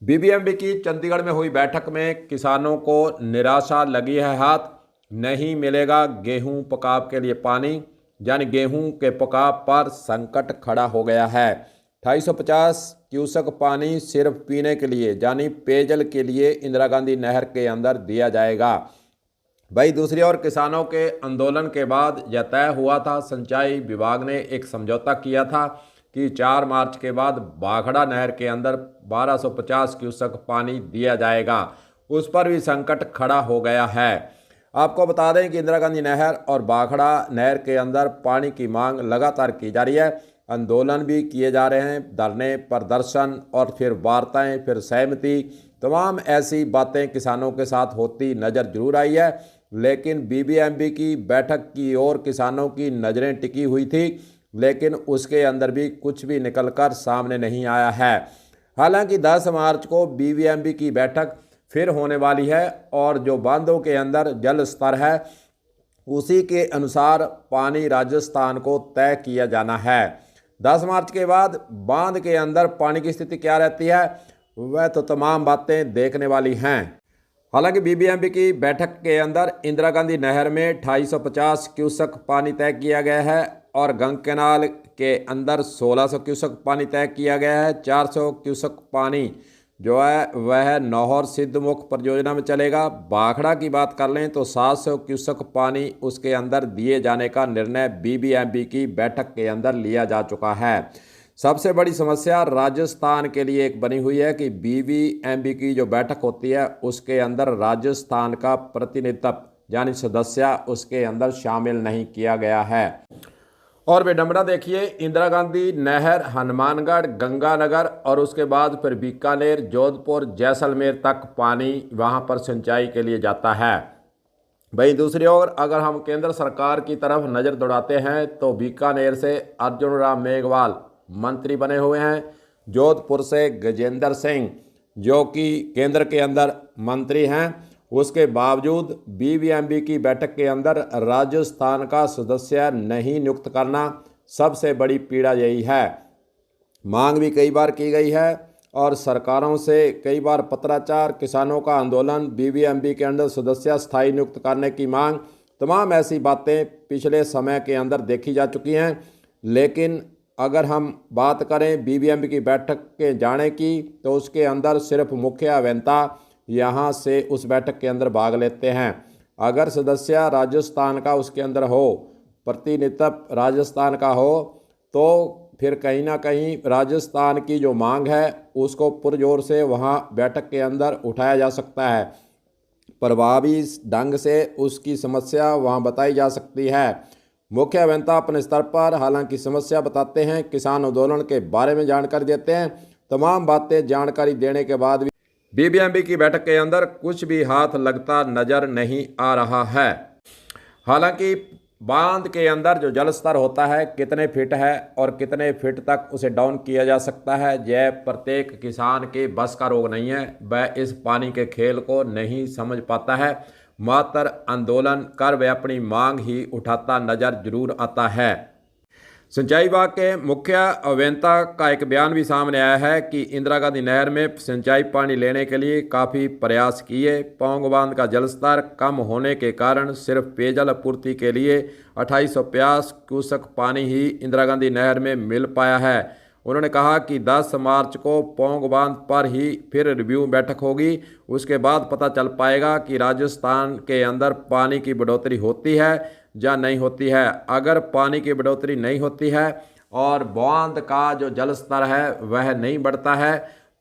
BBMB की चंडीगढ़ में हुई बैठक में किसानों को निराशा लगी है हाथ। नहीं मिलेगा गेहूं पकाव के लिए पानी, यानी गेहूं के पकाव पर संकट खड़ा हो गया है। 250 क्यूसेक पानी सिर्फ पीने के लिए यानी पेयजल के लिए इंदिरा गांधी नहर के अंदर दिया जाएगा। वहीं दूसरी ओर किसानों के आंदोलन के बाद यह तय हुआ था, सिंचाई विभाग ने एक समझौता किया था कि 4 मार्च के बाद बाखड़ा नहर के अंदर 1250 क्यूसेक पानी दिया जाएगा। उस पर भी संकट खड़ा हो गया है। आपको बता दें कि इंदिरा गांधी नहर और बाखड़ा नहर के अंदर पानी की मांग लगातार की जा रही है। आंदोलन भी किए जा रहे हैं, धरने, प्रदर्शन और फिर वार्ताएं, फिर सहमति, तमाम ऐसी बातें किसानों के साथ होती नज़र जरूर आई है। लेकिन बीबीएमबी की बैठक की ओर किसानों की नज़रें टिकी हुई थी, लेकिन उसके अंदर भी कुछ भी निकलकर सामने नहीं आया है। हालांकि 10 मार्च को बीबीएमबी की बैठक फिर होने वाली है और जो बांधों के अंदर जल स्तर है उसी के अनुसार पानी राजस्थान को तय किया जाना है। 10 मार्च के बाद बांध के अंदर पानी की स्थिति क्या रहती है, वह तो तमाम बातें देखने वाली हैं। हालांकि बीबीएमबी की बैठक के अंदर इंदिरा गांधी नहर में 250 क्यूसेक पानी तय किया गया है और गंग कैनाल के अंदर 1600 क्यूसेक पानी तय किया गया है। 400 क्यूसेक पानी जो है वह नौहर सिद्धमुख परियोजना में चलेगा। बाखड़ा की बात कर लें तो 700 क्यूसेक पानी उसके अंदर दिए जाने का निर्णय बीबीएमबी की बैठक के अंदर लिया जा चुका है। सबसे बड़ी समस्या राजस्थान के लिए एक बनी हुई है कि बीबीएमबी की जो बैठक होती है उसके अंदर राजस्थान का प्रतिनिधित्व यानी सदस्य उसके अंदर शामिल नहीं किया गया है। और विडंबना देखिए, इंदिरा गांधी नहर हनुमानगढ़, गंगानगर और उसके बाद फिर बीकानेर, जोधपुर, जैसलमेर तक पानी वहां पर सिंचाई के लिए जाता है। वहीं दूसरी ओर अगर हम केंद्र सरकार की तरफ नज़र दौड़ाते हैं तो बीकानेर से अर्जुन राम मेघवाल मंत्री बने हुए हैं। जोधपुर से गजेंद्र सिंह जो कि केंद्र के अंदर मंत्री हैं, उसके बावजूद बीबीएमबी की बैठक के अंदर राजस्थान का सदस्य नहीं नियुक्त करना सबसे बड़ी पीड़ा यही है। मांग भी कई बार की गई है और सरकारों से कई बार पत्राचार, किसानों का आंदोलन, बीबीएमबी के अंदर सदस्य स्थायी नियुक्त करने की मांग, तमाम ऐसी बातें पिछले समय के अंदर देखी जा चुकी हैं। लेकिन अगर हम बात करें बीबीएमबी की बैठक के जाने की तो उसके अंदर सिर्फ मुख्य अभियंता यहाँ से उस बैठक के अंदर भाग लेते हैं। अगर सदस्य राजस्थान का उसके अंदर हो, प्रतिनिधित्व राजस्थान का हो, तो फिर कहीं ना कहीं राजस्थान की जो मांग है उसको पुरजोर से वहाँ बैठक के अंदर उठाया जा सकता है। प्रभावी ढंग से उसकी समस्या वहाँ बताई जा सकती है। मुख्य अभियंता अपने स्तर पर हालांकि समस्या बताते हैं, किसान आंदोलन के बारे में जानकारी देते हैं। तमाम बातें जानकारी देने के बाद भी बीबीएमबी की बैठक के अंदर कुछ भी हाथ लगता नजर नहीं आ रहा है। हालांकि बांध के अंदर जो जल स्तर होता है कितने फीट है और कितने फीट तक उसे डाउन किया जा सकता है, यह प्रत्येक किसान के बस का रोग नहीं है। वह इस पानी के खेल को नहीं समझ पाता है, मात्र आंदोलन कर वह अपनी मांग ही उठाता नजर जरूर आता है। सिंचाई विभाग के मुख्य अभियंता का एक बयान भी सामने आया है कि इंदिरा गांधी नहर में सिंचाई पानी लेने के लिए काफ़ी प्रयास किए। पौंग बांध का जलस्तर कम होने के कारण सिर्फ पेयजल आपूर्ति के लिए 2850 क्यूसेक पानी ही इंदिरा गांधी नहर में मिल पाया है। उन्होंने कहा कि 10 मार्च को पौंग बांध पर ही फिर रिव्यू बैठक होगी। उसके बाद पता चल पाएगा कि राजस्थान के अंदर पानी की बढ़ोतरी होती है या नहीं होती है। अगर पानी की बढ़ोतरी नहीं होती है और बांध का जो जल स्तर है वह नहीं बढ़ता है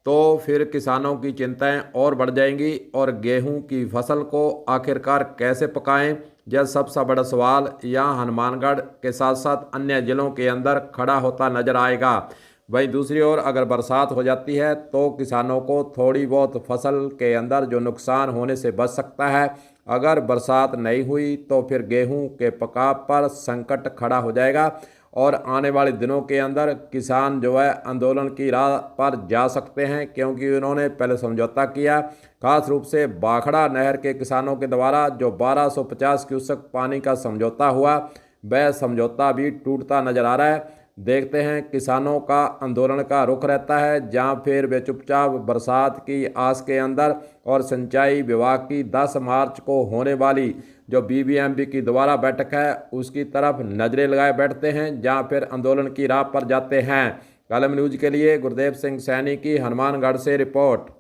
तो फिर किसानों की चिंताएं और बढ़ जाएंगी और गेहूं की फसल को आखिरकार कैसे पकाएं, यह सबसे बड़ा सवाल यहाँ हनुमानगढ़ के साथ साथ अन्य जिलों के अंदर खड़ा होता नजर आएगा। वहीं दूसरी ओर अगर बरसात हो जाती है तो किसानों को थोड़ी बहुत फसल के अंदर जो नुकसान होने से बच सकता है। अगर बरसात नहीं हुई तो फिर गेहूं के पकाव पर संकट खड़ा हो जाएगा और आने वाले दिनों के अंदर किसान जो है आंदोलन की राह पर जा सकते हैं, क्योंकि उन्होंने पहले समझौता किया। खास रूप से बाखड़ा नहर के किसानों के द्वारा जो 1250 क्यूसेक पानी का समझौता हुआ, वह समझौता भी टूटता नजर आ रहा है। देखते हैं किसानों का आंदोलन का रुख रहता है या फिर वे चुपचाप बरसात की आस के अंदर और सिंचाई विभाग की 10 मार्च को होने वाली जो बीबीएमबी की दोबारा बैठक है उसकी तरफ नजरें लगाए बैठते हैं या फिर आंदोलन की राह पर जाते हैं। कलम न्यूज के लिए गुरदेव सिंह सैनी की हनुमानगढ़ से रिपोर्ट।